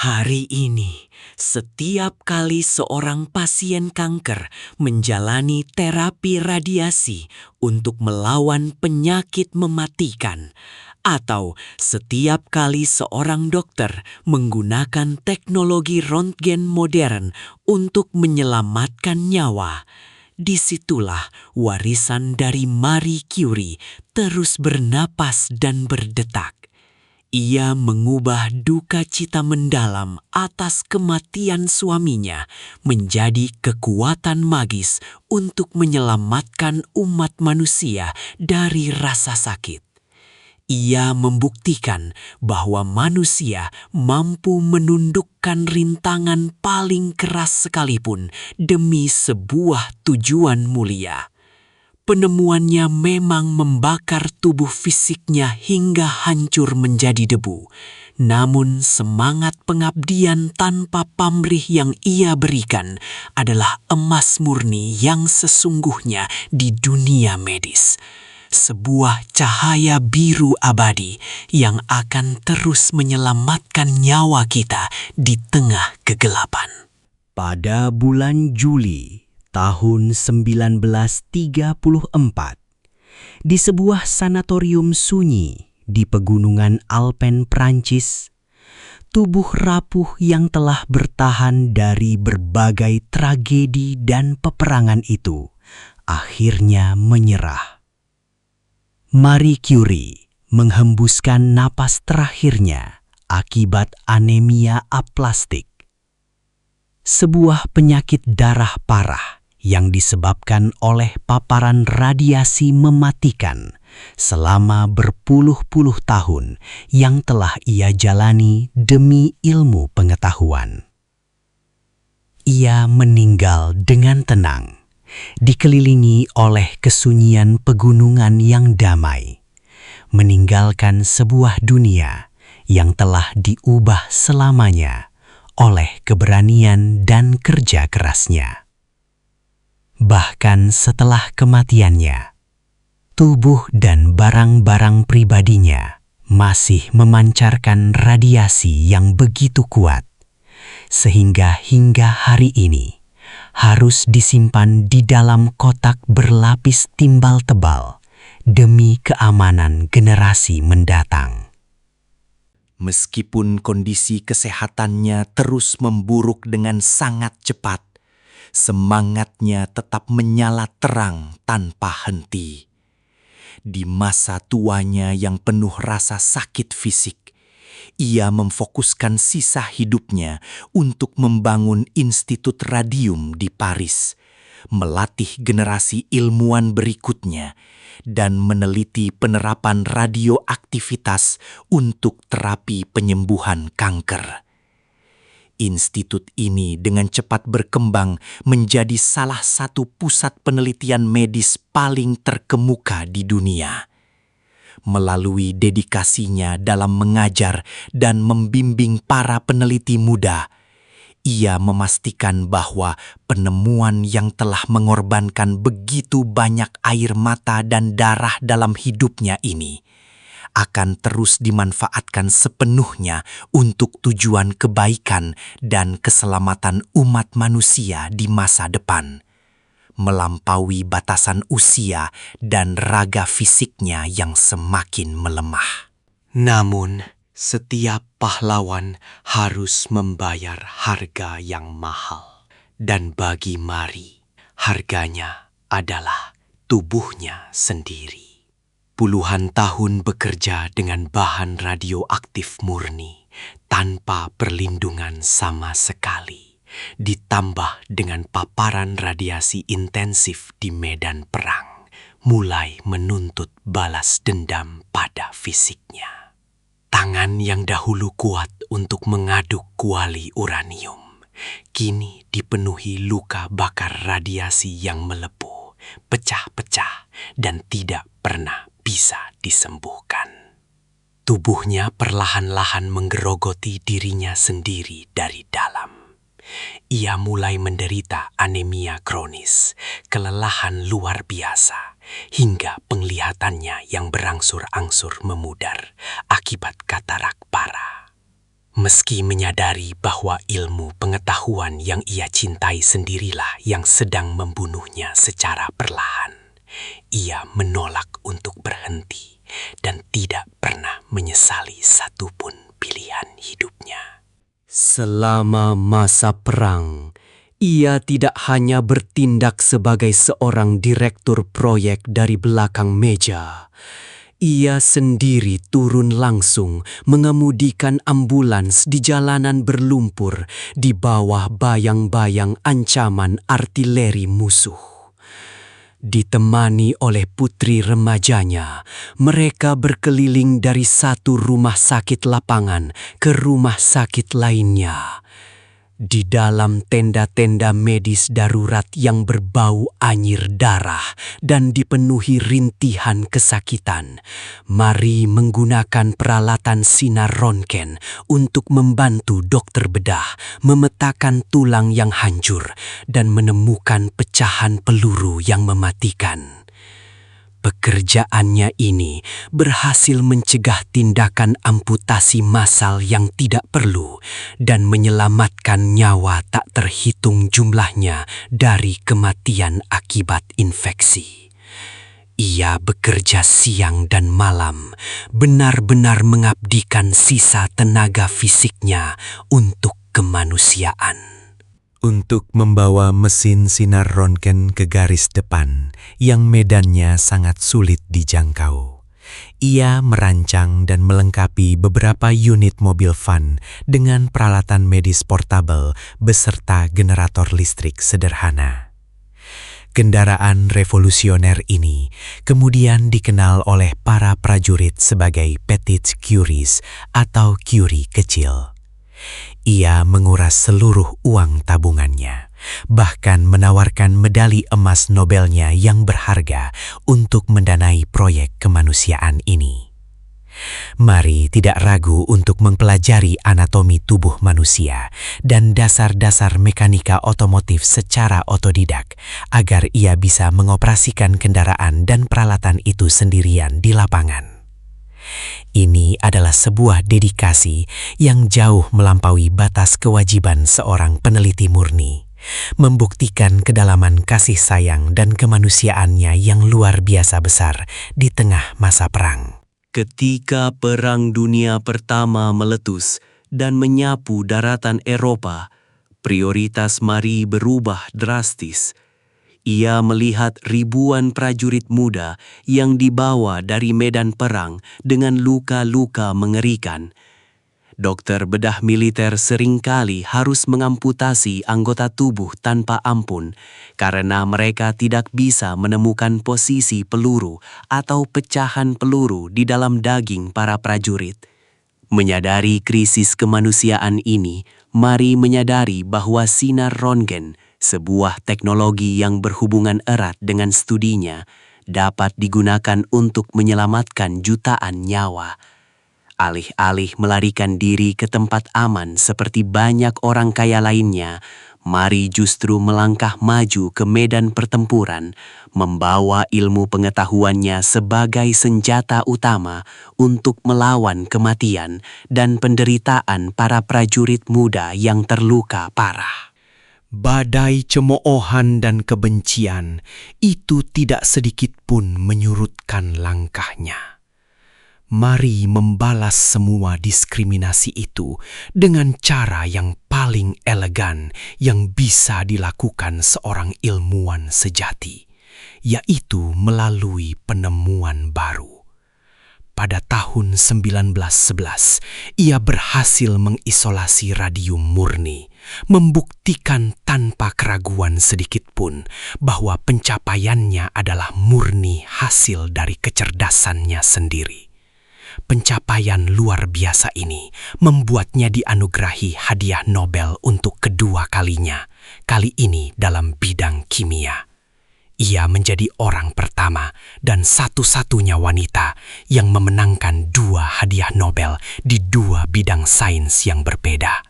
Hari ini, setiap kali seorang pasien kanker menjalani terapi radiasi untuk melawan penyakit mematikan, atau setiap kali seorang dokter menggunakan teknologi röntgen modern untuk menyelamatkan nyawa, disitulah warisan dari Marie Curie terus bernapas dan berdetak. Ia mengubah duka cita mendalam atas kematian suaminya menjadi kekuatan magis untuk menyelamatkan umat manusia dari rasa sakit. Ia membuktikan bahwa manusia mampu menundukkan rintangan paling keras sekalipun demi sebuah tujuan mulia. Penemuannya memang membakar tubuh fisiknya hingga hancur menjadi debu. Namun semangat pengabdian tanpa pamrih yang ia berikan adalah emas murni yang sesungguhnya di dunia medis. Sebuah cahaya biru abadi yang akan terus menyelamatkan nyawa kita di tengah kegelapan. Pada bulan Juli tahun 1934, di sebuah sanatorium sunyi di pegunungan Alpen, Prancis, tubuh rapuh yang telah bertahan dari berbagai tragedi dan peperangan itu akhirnya menyerah. Marie Curie menghembuskan napas terakhirnya akibat anemia aplastik, sebuah penyakit darah parah yang disebabkan oleh paparan radiasi mematikan selama berpuluh-puluh tahun yang telah ia jalani demi ilmu pengetahuan. Ia meninggal dengan tenang, dikelilingi oleh kesunyian pegunungan yang damai, meninggalkan sebuah dunia yang telah diubah selamanya oleh keberanian dan kerja kerasnya. Bahkan setelah kematiannya, tubuh dan barang-barang pribadinya masih memancarkan radiasi yang begitu kuat, sehingga hingga hari ini harus disimpan di dalam kotak berlapis timbal tebal demi keamanan generasi mendatang. Meskipun kondisi kesehatannya terus memburuk dengan sangat cepat, semangatnya tetap menyala terang tanpa henti. Di masa tuanya yang penuh rasa sakit fisik, ia memfokuskan sisa hidupnya untuk membangun Institut Radium di Paris, melatih generasi ilmuwan berikutnya, dan meneliti penerapan radioaktivitas untuk terapi penyembuhan kanker. Institut ini dengan cepat berkembang menjadi salah satu pusat penelitian medis paling terkemuka di dunia. Melalui dedikasinya dalam mengajar dan membimbing para peneliti muda, ia memastikan bahwa penemuan yang telah mengorbankan begitu banyak air mata dan darah dalam hidupnya ini akan terus dimanfaatkan sepenuhnya untuk tujuan kebaikan dan keselamatan umat manusia di masa depan, melampaui batasan usia dan raga fisiknya yang semakin melemah. Namun, setiap pahlawan harus membayar harga yang mahal. Dan bagi Marie, harganya adalah tubuhnya sendiri. Puluhan tahun bekerja dengan bahan radioaktif murni tanpa perlindungan sama sekali, ditambah dengan paparan radiasi intensif di medan perang, mulai menuntut balas dendam pada fisiknya. Tangan yang dahulu kuat untuk mengaduk kuali uranium, kini dipenuhi luka bakar radiasi yang melepuh, pecah-pecah, dan tidak pernah bisa disembuhkan. Tubuhnya perlahan-lahan menggerogoti dirinya sendiri dari dalam. Ia mulai menderita anemia kronis, kelelahan luar biasa, hingga penglihatannya yang berangsur-angsur memudar akibat katarak parah. Meski menyadari bahwa ilmu pengetahuan yang ia cintai sendirilah yang sedang membunuhnya secara perlahan, ia menolak untuk berhenti dan tidak pernah menyesali satupun pilihan hidupnya. Selama masa perang, ia tidak hanya bertindak sebagai seorang direktur proyek dari belakang meja. Ia sendiri turun langsung mengemudikan ambulans di jalanan berlumpur di bawah bayang-bayang ancaman artileri musuh. Ditemani oleh putri remajanya, mereka berkeliling dari satu rumah sakit lapangan ke rumah sakit lainnya. Di dalam tenda-tenda medis darurat yang berbau anyir darah dan dipenuhi rintihan kesakitan, Marie menggunakan peralatan sinar röntgen untuk membantu dokter bedah memetakan tulang yang hancur dan menemukan pecahan peluru yang mematikan. Pekerjaannya ini berhasil mencegah tindakan amputasi massal yang tidak perlu dan menyelamatkan nyawa tak terhitung jumlahnya dari kematian akibat infeksi. Ia bekerja siang dan malam, benar-benar mengabdikan sisa tenaga fisiknya untuk kemanusiaan. Untuk membawa mesin sinar röntgen ke garis depan yang medannya sangat sulit dijangkau. Ia merancang dan melengkapi beberapa unit mobil van dengan peralatan medis portabel beserta generator listrik sederhana. Kendaraan revolusioner ini kemudian dikenal oleh para prajurit sebagai Petites Curies atau Curie kecil. Ia menguras seluruh uang tabungannya, bahkan menawarkan medali emas Nobelnya yang berharga untuk mendanai proyek kemanusiaan ini. Marie tidak ragu untuk mempelajari anatomi tubuh manusia dan dasar-dasar mekanika otomotif secara otodidak agar ia bisa mengoperasikan kendaraan dan peralatan itu sendirian di lapangan. Ini adalah sebuah dedikasi yang jauh melampaui batas kewajiban seorang peneliti murni, membuktikan kedalaman kasih sayang dan kemanusiaannya yang luar biasa besar di tengah masa perang. Ketika Perang Dunia Pertama meletus dan menyapu daratan Eropa, prioritas Marie berubah drastis. Ia melihat ribuan prajurit muda yang dibawa dari medan perang dengan luka-luka mengerikan. Dokter bedah militer seringkali harus mengamputasi anggota tubuh tanpa ampun karena mereka tidak bisa menemukan posisi peluru atau pecahan peluru di dalam daging para prajurit. Menyadari krisis kemanusiaan ini, Marie menyadari bahwa sinar röntgen, sebuah teknologi yang berhubungan erat dengan studinya, dapat digunakan untuk menyelamatkan jutaan nyawa. Alih-alih melarikan diri ke tempat aman seperti banyak orang kaya lainnya, Marie justru melangkah maju ke medan pertempuran, membawa ilmu pengetahuannya sebagai senjata utama untuk melawan kematian dan penderitaan para prajurit muda yang terluka parah. Badai cemoohan dan kebencian itu tidak sedikit pun menyurutkan langkahnya. Marie membalas semua diskriminasi itu dengan cara yang paling elegan yang bisa dilakukan seorang ilmuwan sejati, yaitu melalui penemuan baru. Pada tahun 1911, ia berhasil mengisolasi radium murni, membuktikan tanpa keraguan sedikit pun bahwa pencapaiannya adalah murni hasil dari kecerdasannya sendiri. Pencapaian luar biasa ini membuatnya dianugerahi hadiah Nobel untuk kedua kalinya, kali ini dalam bidang kimia. Ia menjadi orang pertama dan satu-satunya wanita yang memenangkan 2 hadiah Nobel di 2 bidang sains yang berbeda.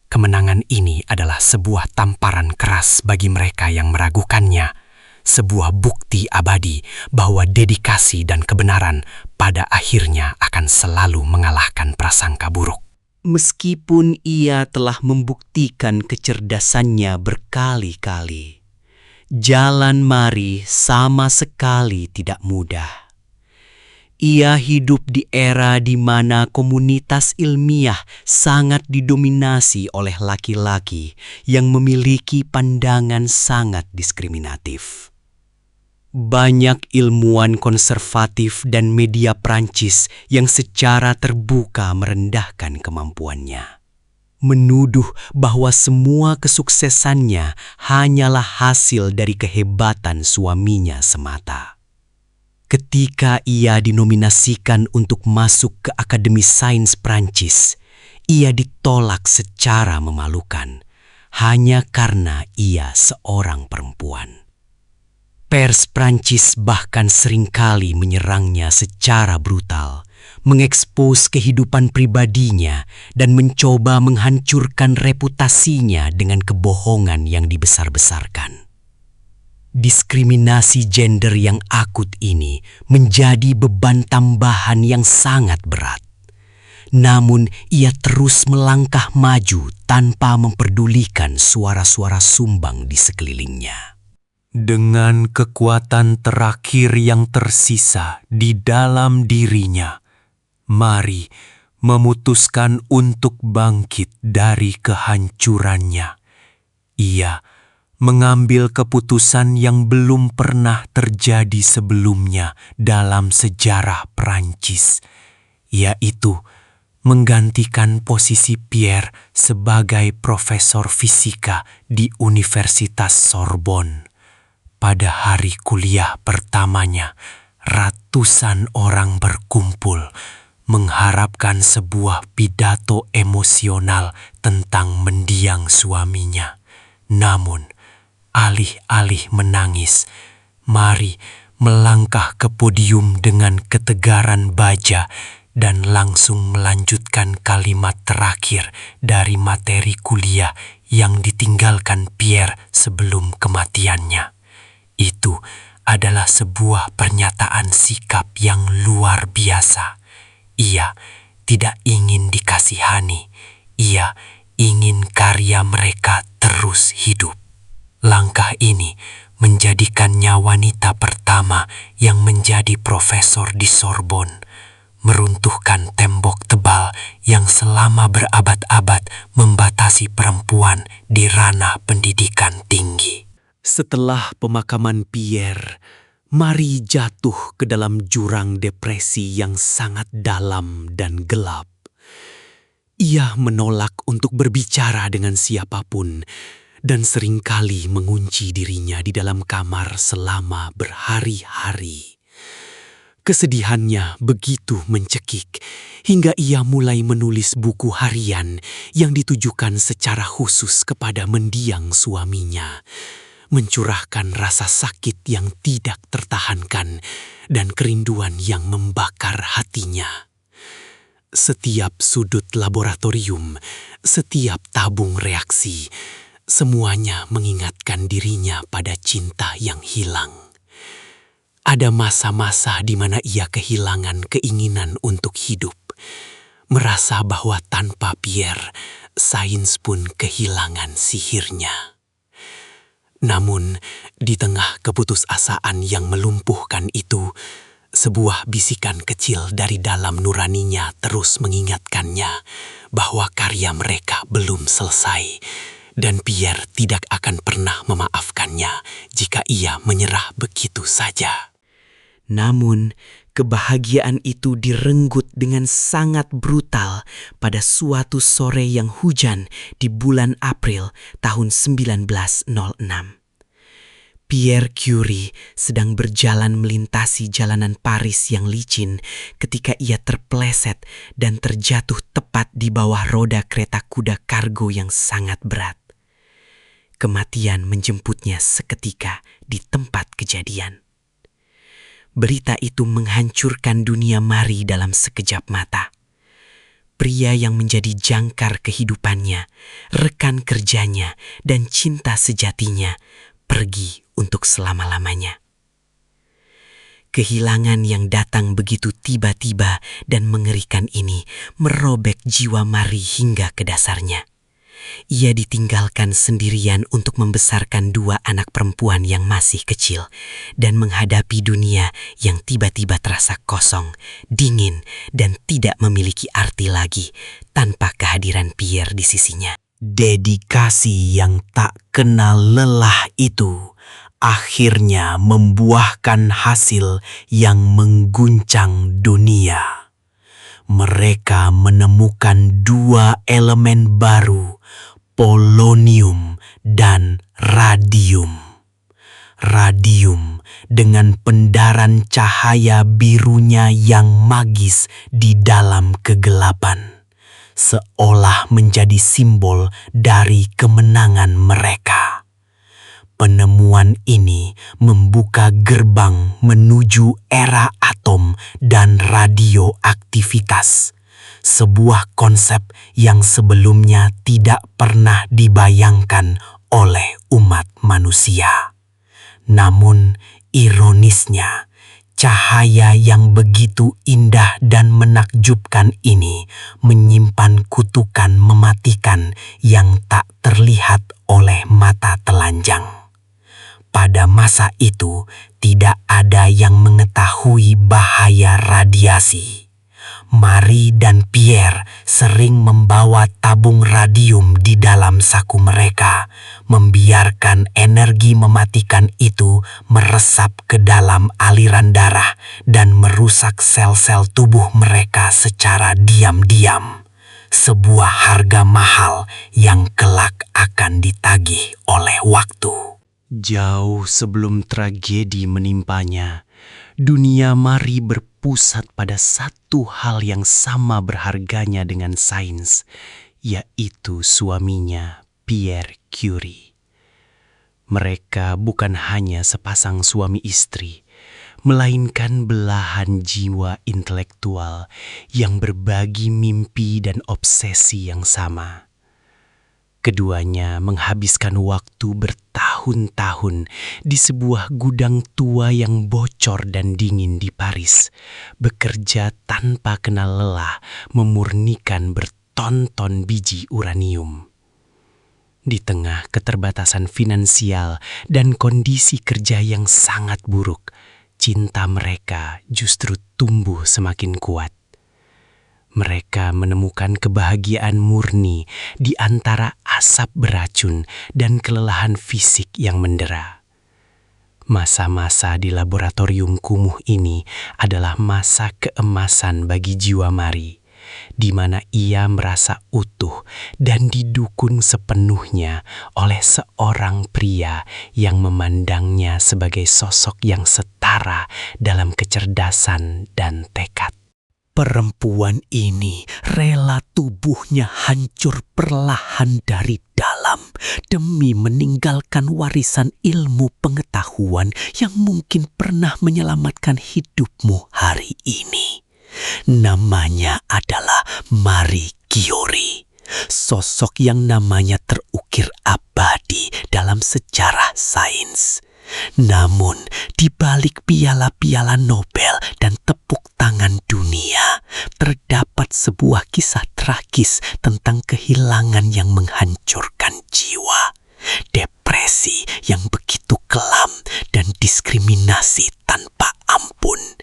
Kemenangan ini adalah sebuah tamparan keras bagi mereka yang meragukannya, sebuah bukti abadi bahwa dedikasi dan kebenaran pada akhirnya akan selalu mengalahkan prasangka buruk. Meskipun ia telah membuktikan kecerdasannya berkali-kali, jalan Marie sama sekali tidak mudah. Ia hidup di era di mana komunitas ilmiah sangat didominasi oleh laki-laki yang memiliki pandangan sangat diskriminatif. Banyak ilmuwan konservatif dan media Prancis yang secara terbuka merendahkan kemampuannya, menuduh bahwa semua kesuksesannya hanyalah hasil dari kehebatan suaminya semata. Ketika ia dinominasikan untuk masuk ke Akademi Sains Prancis, ia ditolak secara memalukan hanya karena ia seorang perempuan. Pers Prancis bahkan seringkali menyerangnya secara brutal, mengekspos kehidupan pribadinya dan mencoba menghancurkan reputasinya dengan kebohongan yang dibesar-besarkan. Diskriminasi gender yang akut ini menjadi beban tambahan yang sangat berat. Namun ia terus melangkah maju tanpa memperdulikan suara-suara sumbang di sekelilingnya. Dengan kekuatan terakhir yang tersisa di dalam dirinya, Marie memutuskan untuk bangkit dari kehancurannya. Ia mengambil keputusan yang belum pernah terjadi sebelumnya dalam sejarah Prancis, yaitu menggantikan posisi Pierre sebagai profesor fisika di Universitas Sorbonne. Pada hari kuliah pertamanya, ratusan orang berkumpul mengharapkan sebuah pidato emosional tentang mendiang suaminya. Namun, alih-alih menangis, Marie melangkah ke podium dengan ketegaran baja dan langsung melanjutkan kalimat terakhir dari materi kuliah yang ditinggalkan Pierre sebelum kematiannya. Itu adalah sebuah pernyataan sikap yang luar biasa. Ia tidak ingin dikasihani, ia ingin karya mereka terus hidup. Langkah ini menjadikannya wanita pertama yang menjadi profesor di Sorbonne, meruntuhkan tembok tebal yang selama berabad-abad membatasi perempuan di ranah pendidikan tinggi. Setelah pemakaman Pierre, Marie jatuh ke dalam jurang depresi yang sangat dalam dan gelap. Ia menolak untuk berbicara dengan siapapun dan seringkali mengunci dirinya di dalam kamar selama berhari-hari. Kesedihannya begitu mencekik hingga ia mulai menulis buku harian yang ditujukan secara khusus kepada mendiang suaminya, mencurahkan rasa sakit yang tidak tertahankan dan kerinduan yang membakar hatinya. Setiap sudut laboratorium, setiap tabung reaksi, semuanya mengingatkan dirinya pada cinta yang hilang. Ada masa-masa di mana ia kehilangan keinginan untuk hidup, merasa bahwa tanpa Pierre, sains pun kehilangan sihirnya. Namun, di tengah keputusasaan yang melumpuhkan itu, sebuah bisikan kecil dari dalam nuraninya terus mengingatkannya bahwa karya mereka belum selesai dan Pierre tidak akan pernah memaafkannya jika ia menyerah begitu saja. Namun, kebahagiaan itu direnggut dengan sangat brutal pada suatu sore yang hujan di bulan April tahun 1906. Pierre Curie sedang berjalan melintasi jalanan Paris yang licin ketika ia terpeleset dan terjatuh tepat di bawah roda kereta kuda kargo yang sangat berat. Kematian menjemputnya seketika di tempat kejadian. Berita itu menghancurkan dunia Marie dalam sekejap mata. Pria yang menjadi jangkar kehidupannya, rekan kerjanya, dan cinta sejatinya pergi untuk selama-lamanya. Kehilangan yang datang begitu tiba-tiba dan mengerikan ini merobek jiwa Mari hingga ke dasarnya. Ia ditinggalkan sendirian untuk membesarkan 2 anak perempuan yang masih kecil dan menghadapi dunia yang tiba-tiba terasa kosong, dingin, dan tidak memiliki arti lagi tanpa kehadiran Pierre di sisinya. Dedikasi yang tak kenal lelah itu akhirnya membuahkan hasil yang mengguncang dunia. Mereka menemukan 2 elemen baru, polonium dan radium. Radium dengan pendaran cahaya birunya yang magis di dalam kegelapan, seolah menjadi simbol dari kemenangan mereka. Penemuan ini membuka gerbang menuju era atom dan radioaktivitas, sebuah konsep yang sebelumnya tidak pernah dibayangkan oleh umat manusia. Namun, ironisnya, cahaya yang begitu indah dan menakjubkan ini menyimpan kutukan mematikan yang tak terlihat oleh mata telanjang. Pada masa itu, tidak ada yang mengetahui bahaya radiasi. Marie dan Pierre sering membawa tabung radium di dalam saku mereka, membiarkan energi mematikan itu meresap ke dalam aliran darah dan merusak sel-sel tubuh mereka secara diam-diam. Sebuah harga mahal yang kelak akan ditagih oleh waktu. Jauh sebelum tragedi menimpanya, dunia Marie berpusat pada satu hal yang sama berharganya dengan sains, yaitu suaminya Pierre Curie. Mereka bukan hanya sepasang suami istri, melainkan belahan jiwa intelektual yang berbagi mimpi dan obsesi yang sama. Keduanya menghabiskan waktu bertahun-tahun di sebuah gudang tua yang bocor dan dingin di Paris, bekerja tanpa kenal lelah memurnikan berton-ton biji uranium. Di tengah keterbatasan finansial dan kondisi kerja yang sangat buruk, cinta mereka justru tumbuh semakin kuat. Mereka menemukan kebahagiaan murni di antara asap beracun dan kelelahan fisik yang mendera. Masa-masa di laboratorium kumuh ini adalah masa keemasan bagi jiwa Marie, di mana ia merasa utuh dan didukung sepenuhnya oleh seorang pria yang memandangnya sebagai sosok yang setara dalam kecerdasan dan tekad. Perempuan ini rela tubuhnya hancur perlahan dari dalam demi meninggalkan warisan ilmu pengetahuan yang mungkin pernah menyelamatkan hidupmu hari ini. Namanya adalah Marie Curie, sosok yang namanya terukir abadi dalam sejarah sains. Namun, di balik piala-piala Nobel dan tepuk tangan dunia, terdapat sebuah kisah tragis tentang kehilangan yang menghancurkan jiwa, depresi yang begitu kelam, dan diskriminasi tanpa ampun.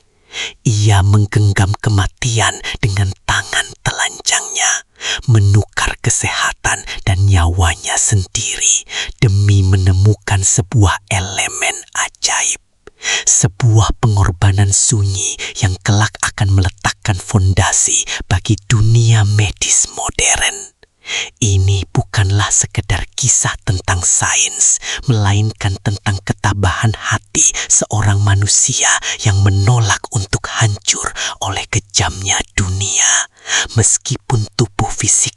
Ia menggenggam kematian dengan tangan telanjangnya, menukar kesehatan dan nyawanya sendiri demi menemukan sebuah elemen ajaib. Sebuah pengorbanan sunyi yang kelak akan meletakkan fondasi bagi dunia medis modern. Ini bukanlah sekedar kisah tentang sains, melainkan tentang ketabahan hati seorang manusia yang menolak untuk hancur oleh kejamnya dunia. Meskipun tubuh fisik